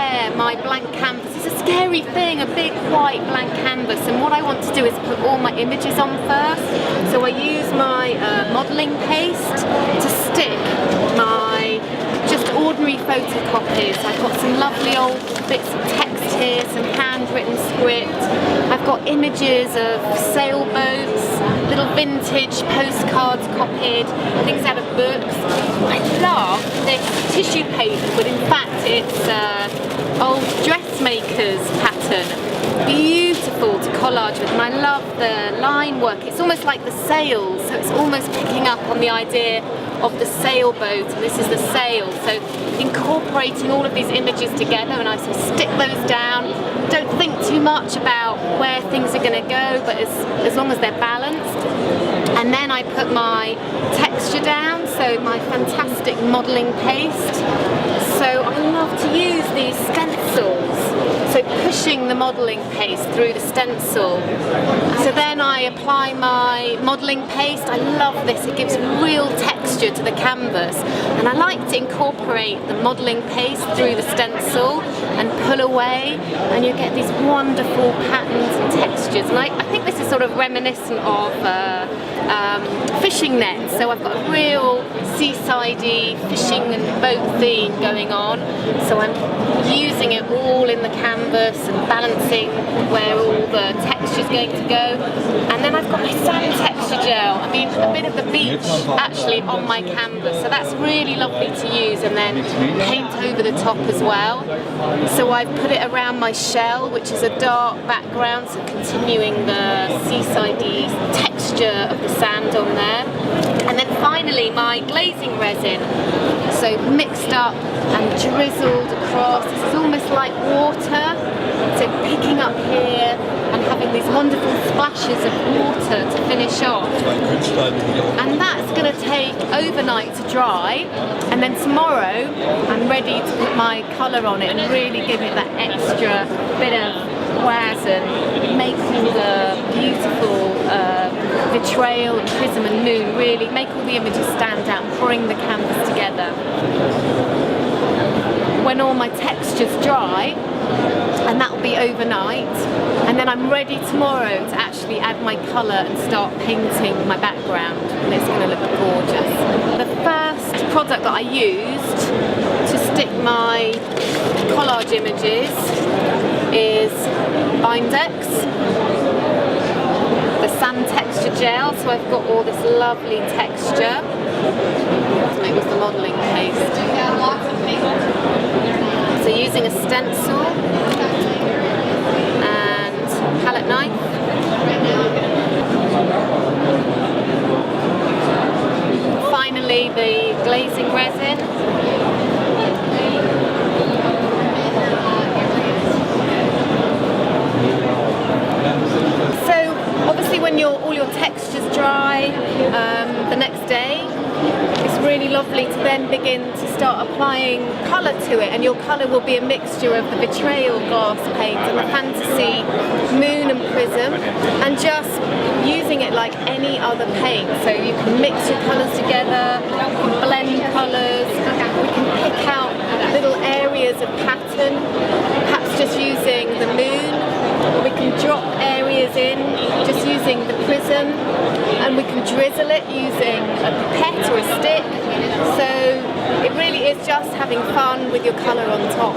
share my blank canvas. It's a scary thing, a big white blank canvas, and what I want to do is put all my images on first. So I use my modelling paste to stick my just ordinary photocopies. I've got some lovely old bits of text here, some handwritten script. I've got images of sailboats, little vintage postcards copied, things out of books. I love this tissue paper, but in fact it's old dressmaker's pattern. Beautiful to collage with, and I love the line work. It's almost like the sails, so it's almost picking up on the idea of the sailboat, and this is the sail. So incorporating all of these images together, and I sort of stick those down. Don't think too much about where things are going to go, but as long as they're balanced. And then I put my texture down, so my fantastic modelling paste. So I love to use these stencils, so pushing the modelling paste through the stencil. So then I apply my modelling paste. I love this, it gives real texture to the canvas, and I like to incorporate the modelling paste through the stencil and pull away, and you get these wonderful patterns and textures. And I think this is sort of reminiscent of fishing nets, so I've got a real seaside-y fishing and boat theme going on, so I'm using it all in the canvas and balancing where all the texture is going to go. And then I've got my sand texture gel, I mean a bit of the beach actually on my canvas, so that's really lovely to use, and then paint over the top as well. So I've put it around my shell, which is a dark background, so continuing the seaside-y texture of the sand on there. And then finally my glazing resin, so mixed up and drizzled across. This is almost like water, so picking up here and having these wonderful splashes of water to finish off. And that's going to take overnight to dry, and then tomorrow I'm ready to put my colour on it and really give it that extra bit of waz and make all the beautiful vitrail and prism and moon, really make all the images stand out and bring the canvas together. When all my texture's dry, and that will be overnight, and then I'm ready tomorrow to actually add my colour and start painting my background, and it's going to look gorgeous. The first product that I used to stick my collage images is Bindex, the sand texture gel, so I've got all this lovely texture. It was the modelling paste. So using a stencil and palette knife. Finally the glazing resin. So obviously when all your texture's dry the next day, it's really lovely to then begin to start applying colour to it, and your colour will be a mixture of the vitrail glass paint and the fantasy moon and prism, and just using it like any other paint. So you can mix your colours together, you can blend colours, we can pick out little areas of pattern, perhaps just using the moon, or we can drop areas in just using the prism, and we can drizzle it using a pipette or a stick. So it really is just having fun with your colour on top.